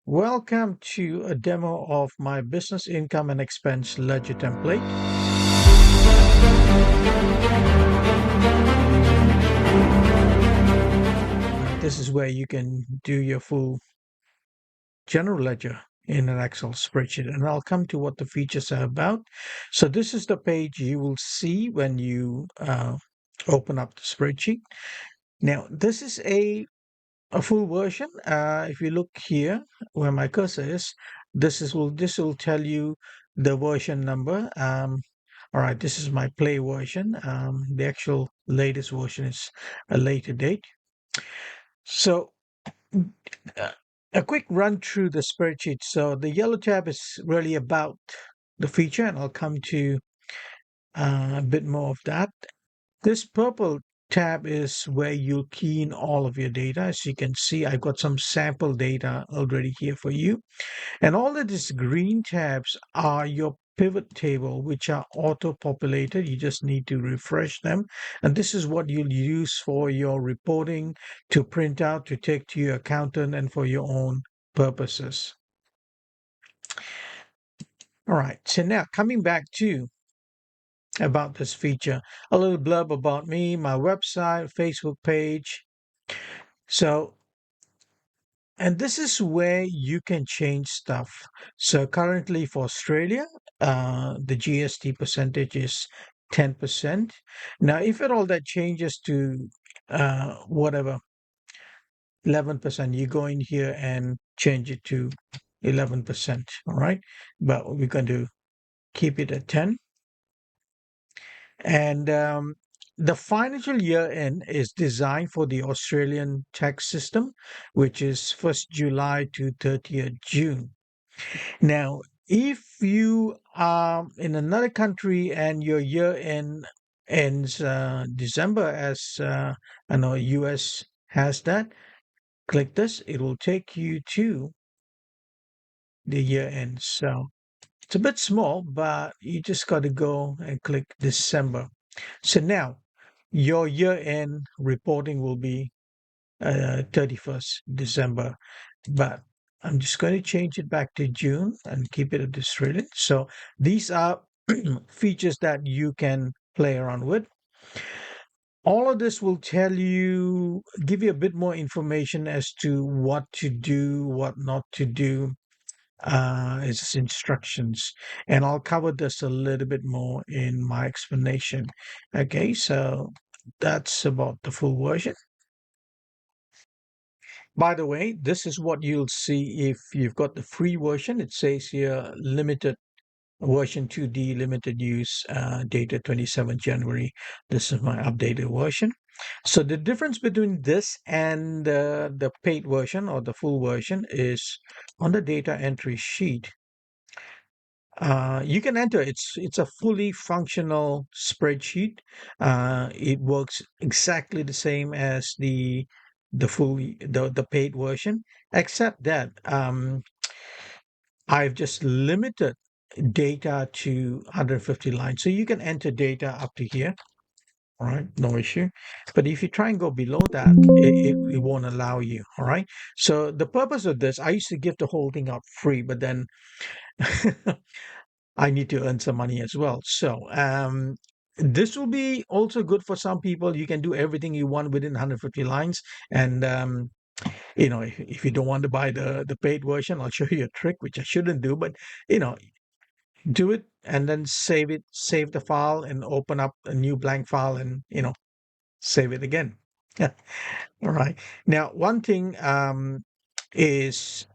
Welcome to a demo of my business income and expense ledger template. This is where you can do your full general ledger in an Excel spreadsheet, and I'll come to what the features are about. So this is the page you will see when you open up the spreadsheet. Now, this is a full version. If you look here where my cursor is, this will tell you the version number. All right, this is my play version. The actual latest version is a later date. So uh, a quick run through the spreadsheet. So the yellow tab is really about the feature, and I'll come to a bit more of that. This purple tab is where you'll key in all of your data. As you can see, I've got some sample data already here for you. And all of these green tabs are your pivot table, which are auto-populated. You just need to refresh them. And this is what you'll use for your reporting, to print out, to take to your accountant, and for your own purposes. All right, so now coming back to about this feature, a little blurb about me, my website, Facebook page. So, and this is where you can change stuff. So currently for Australia, the GST percentage is 10%. Now, if at all that changes to whatever 11%, you go in here and change it to 11%. All right, but we're going to keep it at 10. And the financial year end is designed for the Australian tax system, which is 1st July to 30th June. Now, if you are in another country and your year end ends December, as I know US has that, click this, it will take you to the year end. So it's a bit small, but you just got to go and click December. So now your year end reporting will be 31st December, but I'm just going to change it back to June and keep it at Australian. So these are features that you can play around with. All of this will give you a bit more information as to what to do, what not to do. It's instructions, and I'll cover this a little bit more in my explanation. Okay, so that's about the full version. By the way, this is what you'll see if you've got the free version. It says here limited version 2D, limited use, data 27 January. This is my updated version. So the difference between this and the paid version or the full version is on the data entry sheet. You can enter. It's a fully functional spreadsheet. It works exactly the same as the paid version, except that I've just limited data to 150 lines. So you can enter data up to here. All right, no issue. But if you try and go below that, it won't allow you. All right. So the purpose of this, I used to give the whole thing out free, but then I need to earn some money as well. So this will be also good for some people. You can do everything you want within 150 lines. And if you don't want to buy the paid version, I'll show you a trick, which I shouldn't do, but you know, do it and then save the file and open up a new blank file and save it again. Yeah. All right. Now, one thing is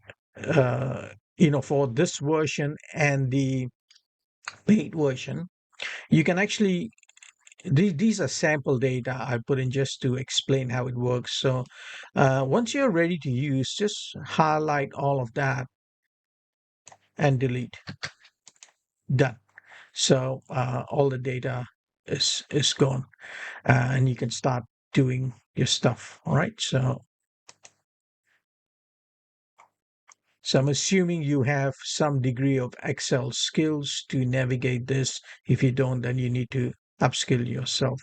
for this version and the paid version, you can actually these are sample data I put in just to explain how it works. So once you're ready to use, just highlight all of that and delete. Done. So all the data is gone, and you can start doing your stuff. All right. So I'm assuming you have some degree of Excel skills to navigate this. If you don't, then you need to upskill yourself.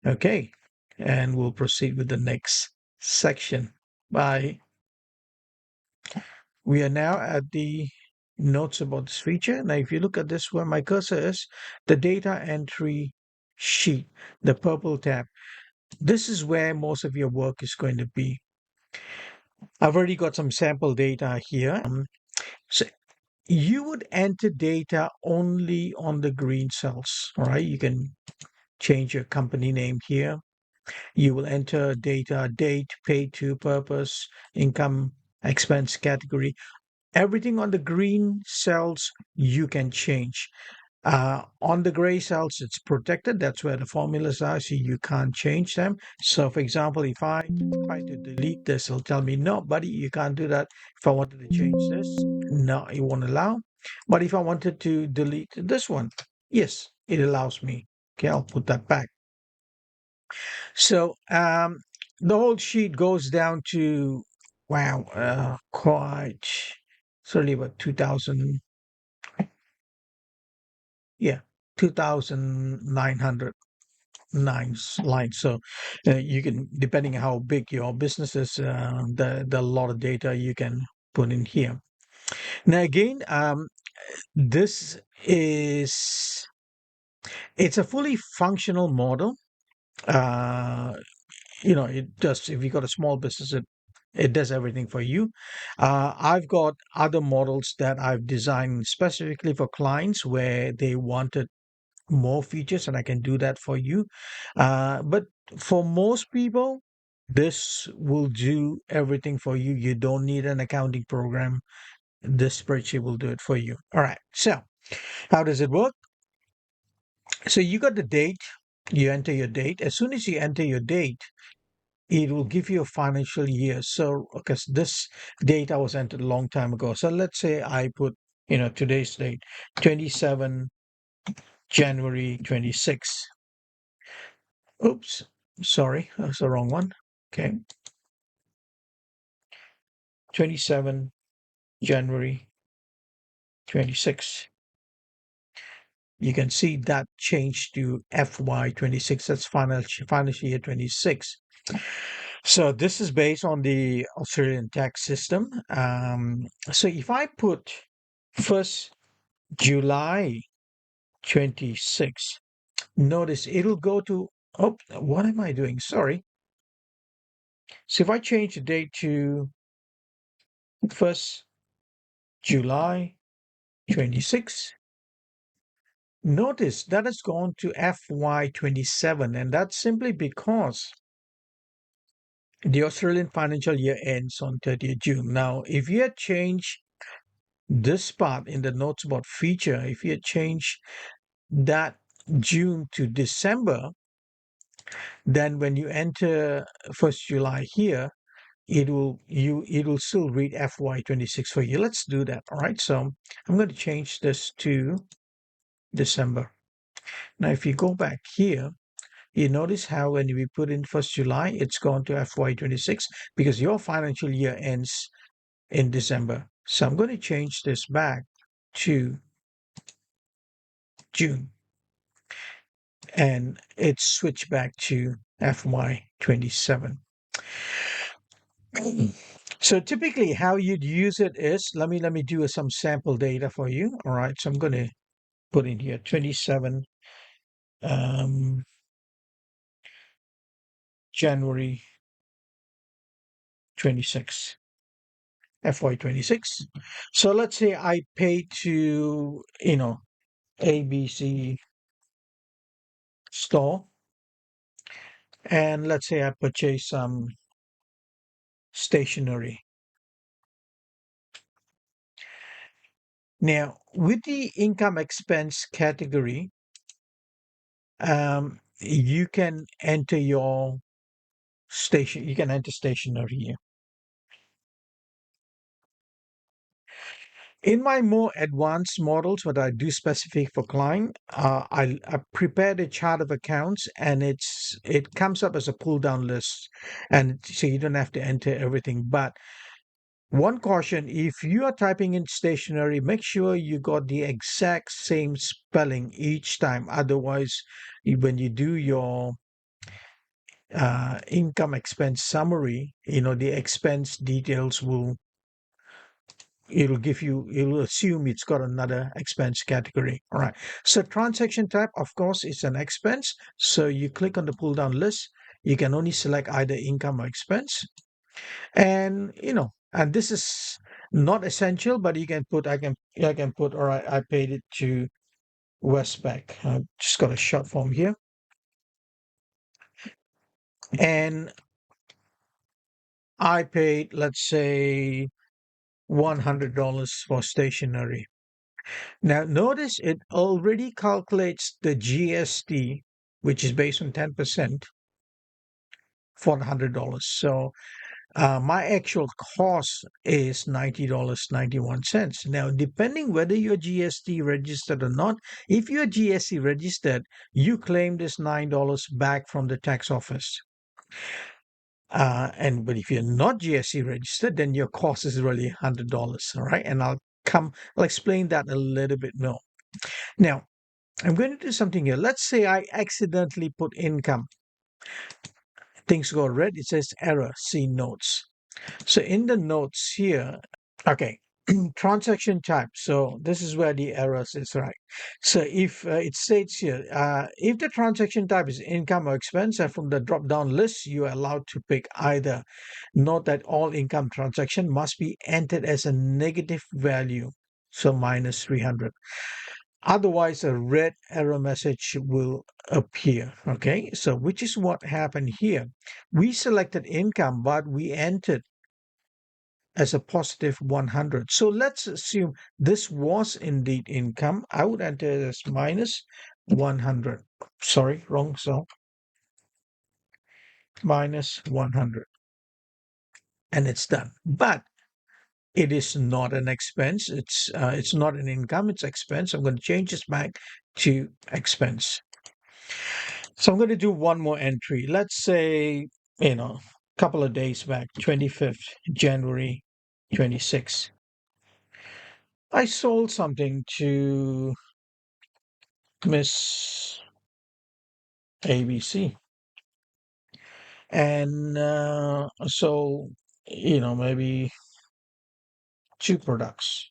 Okay, and we'll proceed with the next section. Bye. we are now at the notes about this feature. Now, if you look at this, where my cursor is, the data entry sheet, the purple tab, this is where most of your work is going to be. I've already got some sample data here. So you would enter data only on the green cells. All right. You can change your company name here. You will enter data, date, paid to, purpose, income, expense category. Everything on the green cells you can change. On the gray cells, it's protected. That's where the formulas are, so you can't change them. So, for example, if I try to delete this, it'll tell me, no, buddy, you can't do that. If I wanted to change this, no, it won't allow. But if I wanted to delete this one, yes, it allows me. Okay, I'll put that back. So, the whole sheet goes down to, wow, quite, certainly about 2000, yeah, 2,900 lines. So you can, depending on how big your business is, the lot of data you can put in here. Now again, this is it's a fully functional model. Uh, it does. If you got a small business, it does everything for you. I've got other models that I've designed specifically for clients where they wanted more features, and I can do that for you. But for most people, this will do everything for you. You don't need an accounting program. This spreadsheet will do it for you. All right. So, how does it work? So, you got the date, you enter your date. As soon as you enter your date, it will give you a financial year. So, because this data was entered a long time ago. So, let's say I put, today's date, 27 January 26. Oops, sorry, that's the wrong one. Okay, 27 January 26. You can see that changed to FY 26. That's financial year 26. So this is based on the Australian tax system. So if I put 1st July 26, notice it'll go to, oh, what am I doing? Sorry. So if I change the date to 1st July 26, notice that has gone to FY27, and that's simply because the Australian financial year ends on 30th June. Now, if you had changed this part in the notes about feature, if you had changed that June to December, then when you enter 1st July here, it will still read FY26 for you. Let's do that. All right. So I'm going to change this to December. Now, if you go back here, you notice how when we put in 1st July, it's gone to FY26 because your financial year ends in December. So I'm going to change this back to June, and it's switched back to FY27. So typically how you'd use it is, let me do some sample data for you. All right. So I'm going to put in here 27 um, January 26. FY26. So let's say I pay to, ABC store, and let's say I purchase some stationery. Now, with the income expense category, you can enter you can enter stationery here. In my more advanced models, what I do specific for client, I prepared a chart of accounts, and it comes up as a pull down list, and so you don't have to enter everything. But one caution: if you are typing in stationery, make sure you got the exact same spelling each time. Otherwise, when you do your income expense summary, the expense details will it'll assume it's got another expense category. All right. So transaction type, of course, is an expense. So you click on the pull down list. You can only select either income or expense. And and this is not essential, but you can put I can put, all right, I paid it to Westpac. I just got a short form here. And I paid, let's say, $100 for stationery. Now, notice it already calculates the GST, which is based on 10% for the $100. So my actual cost is $90.91. Now, depending whether you're GST registered or not, if you're GST registered, you claim this $9 back from the tax office. But if you're not GST registered, then your cost is really $100. All right, and I'll explain that a little bit more. Now, I'm going to do something here. Let's say I accidentally put income. Things go red. It says error. See notes. So in the notes here, okay, transaction type. So this is where the errors is, right. So if it states here, if the transaction type is income or expense, and from the drop down list, you are allowed to pick either. Note that all income transaction must be entered as a negative value. So minus 300. Otherwise, a red error message will appear. Okay, so which is what happened here. We selected income, but we entered as a positive 100. So let's assume this was indeed income. I would enter it as minus 100. Sorry, wrong cell. Minus 100. And it's done. But it is not an expense. It's not an income. It's expense. I'm going to change this back to expense. So I'm going to do one more entry. Let's say, a couple of days back, 25th January 26. I sold something to Miss ABC. And so, maybe two products,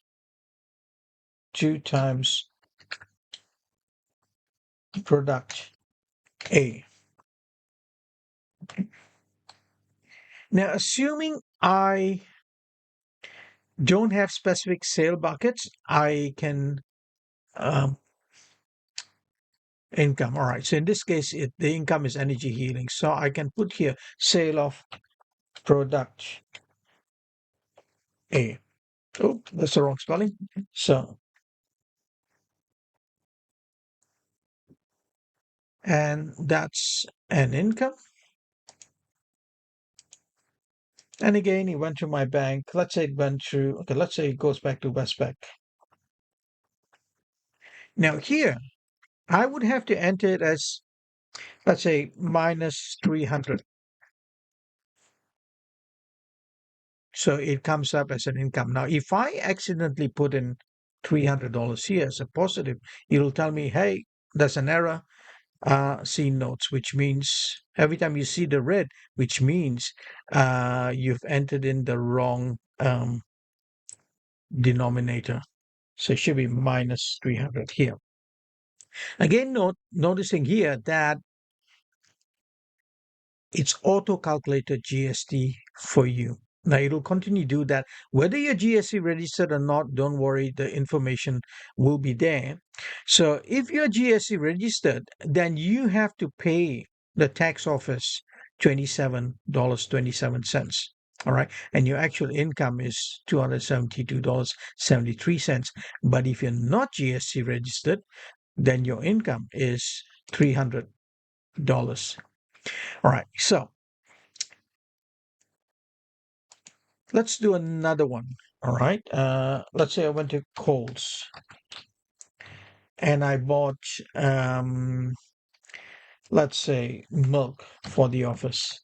two times product A. Now, assuming I don't have specific sale buckets, I can income. All right. So in this case, the income is energy healing. So I can put here sale of product A. Oh, that's the wrong spelling. So, and that's an income. And again, it went to my bank. Let's say it went through, okay, let's say it goes back to Westpac. Now here, I would have to enter it as, let's say, minus 300. So it comes up as an income. Now, if I accidentally put in $300 here as a positive, it'll tell me, hey, there's an error. See notes, which means every time you see the red, which means you've entered in the wrong denominator. So it should be minus 300 here. Again, noticing here that it's auto-calculated GST for you. Now it'll continue to do that. Whether you're GST registered or not, don't worry, the information will be there. So if you're GST registered, then you have to pay the tax office $27.27. All right. And your actual income is $272.73. But if you're not GST registered, then your income is $300. All right. So let's do another one. All right. Let's say I went to Coles and I bought, let's say, milk for the office.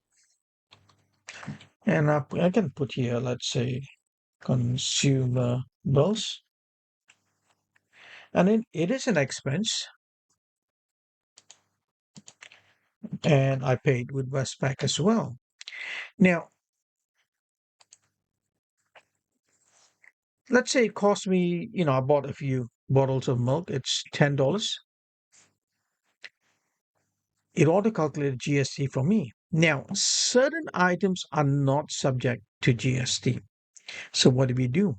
And I can put here, let's say, consumer bills. And it is an expense. And I paid with Westpac as well. Now, let's say it cost me, I bought a few bottles of milk. It's $10. It auto calculated GST for me. Now, certain items are not subject to GST. So what do we do?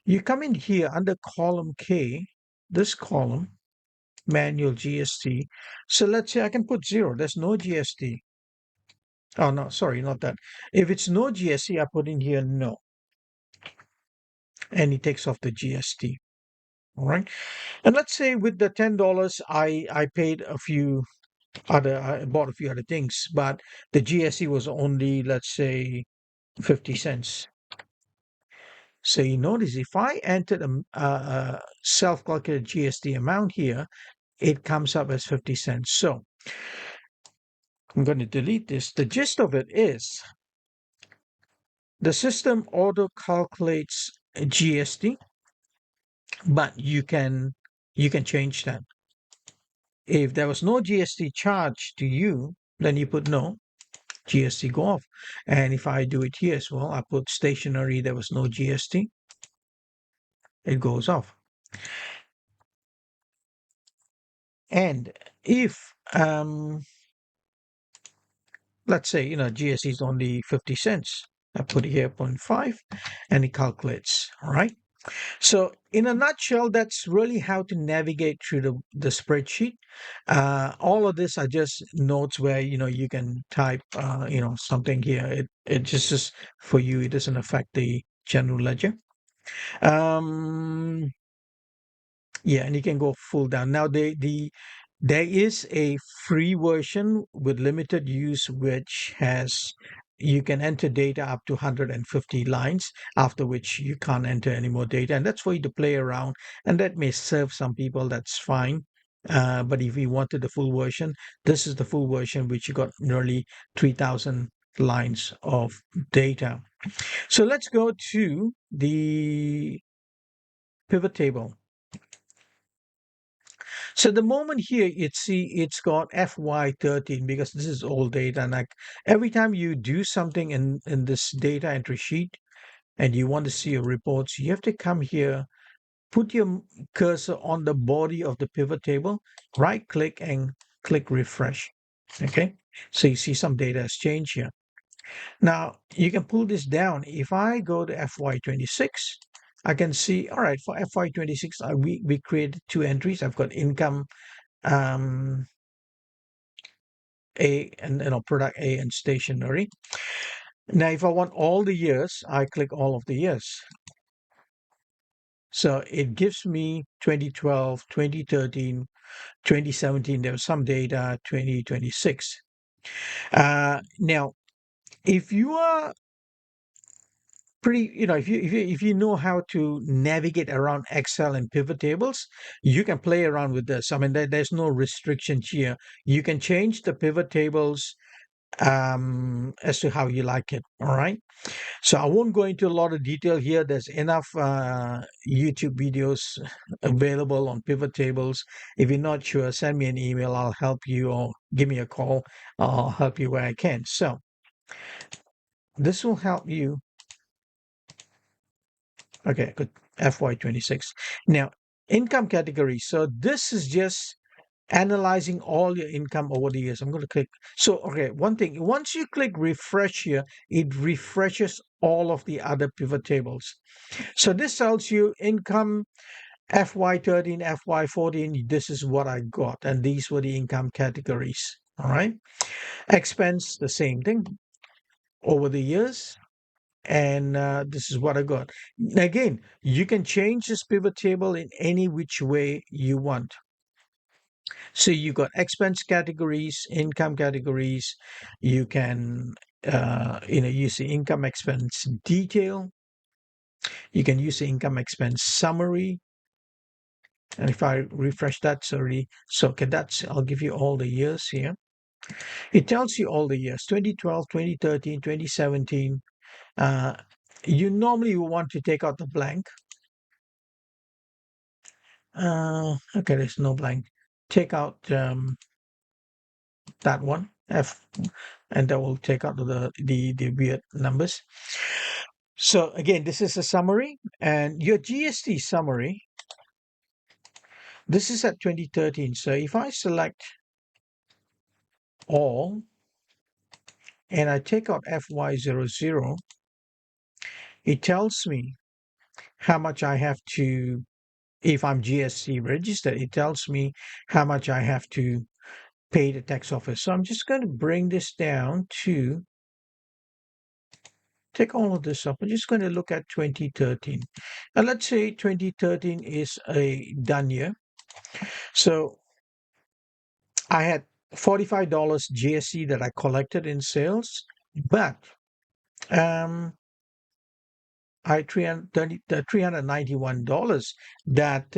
You come in here under column K, this column, manual GST. So let's say I can put zero. There's no GST. Oh, no, sorry, not that. If it's no GST, I put in here no. And it takes off the GST. All right. And let's say with the $10, I paid a few I bought a few other things, but the GST was only, let's say, 50 cents. So you notice if I entered a self-calculated GST amount here, it comes up as 50 cents. So I'm going to delete this. The gist of it is the system auto calculates GST, but you can change that. If there was no GST charge to you, then you put no, GST go off. And if I do it here as well, I put stationery, there was no GST, it goes off. And if let's say GST is only 50 cents, I put here 0.5 and it calculates. All right. So in a nutshell, that's really how to navigate through the spreadsheet. All of this are just notes where you can type something here. It just is for you. It doesn't affect the general ledger. Um, yeah, and you can go full down. Now there is a free version with limited use, which has you can enter data up to 150 lines, after which you can't enter any more data. And that's for you to play around. And that may serve some people, that's fine. But if you wanted the full version, this is the full version, which you got nearly 3,000 lines of data. So let's go to the pivot table. So the moment here it's got FY13 because this is old data, and like every time you do something in this data entry sheet and you want to see your reports, you have to come here, put your cursor on the body of the pivot table, right click and click refresh. Okay, so you see some data has changed here. Now you can pull this down. If I go to FY26, I can see, all right, for FY26, we created two entries. I've got income um, A and product A and stationery. Now, if I want all the years, I click all of the years. So it gives me 2012, 2013, 2017. There was some data, 2026. Now, if you are pretty, if you know how to navigate around Excel and pivot tables, you can play around with this. I mean, there's no restrictions here. You can change the pivot tables as to how you like it. All right. So I won't go into a lot of detail here. There's enough YouTube videos available on pivot tables. If you're not sure, send me an email. I'll help you, or give me a call. I'll help you where I can. So this will help you. Okay, good. FY26. Now, income category. So this is just analyzing all your income over the years. I'm going to click. So, okay, one thing, once you click refresh here, it refreshes all of the other pivot tables. So this tells you income FY13, FY14, this is what I got. And these were the income categories. All right. Expense, the same thing over the years. And this is what I got. Again, you can change this pivot table in any which way you want. So you got expense categories, income categories. You can, use the income expense detail. You can use the income expense summary. And if I refresh that, sorry, so okay, I'll give you all the years here. It tells you all the years, 2012, 2013, 2017. You normally want to take out the blank. Okay, there's no blank. Take out that one, F, and that will take out the weird numbers. So again, this is a summary, and your GST summary, this is at 2013. So if I select all and I take out FY00, it tells me how much I have to, if I'm GST registered, it tells me how much I have to pay the tax office. So I'm just going to bring this down to take all of this up. I'm just going to look at 2013. And let's say 2013 is a done year. So I had $45 GST that I collected in sales, but um, I $391 that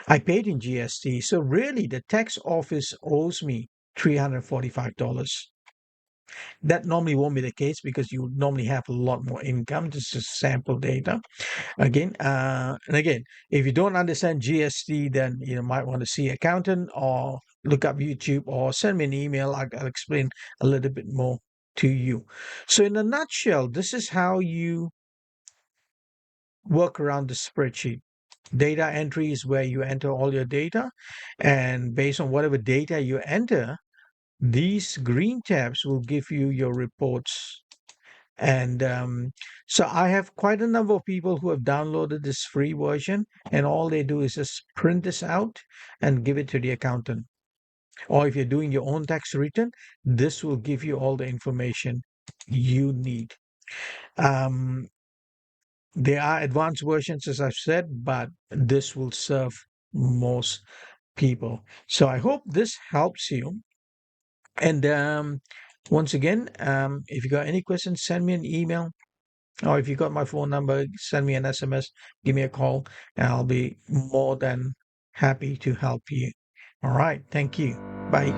I paid in GST. So really, the tax office owes me $345. That normally won't be the case because you normally have a lot more income. This is sample data. And again, if you don't understand GST, then you might want to see accountant or look up YouTube or send me an email. I'll explain a little bit more to you. So in a nutshell, this is how you work around the spreadsheet. Data entry is where you enter all your data, and based on whatever data you enter, these green tabs will give you your reports. And so I have quite a number of people who have downloaded this free version, and all they do is just print this out and give it to the accountant. Or if you're doing your own tax return, this will give you all the information you need. Um, there are advanced versions, as I've said, but this will serve most people. So I hope this helps you. And once again, if you got any questions, send me an email. Or if you got my phone number, send me an SMS, give me a call, and I'll be more than happy to help you. All right. Thank you. Bye.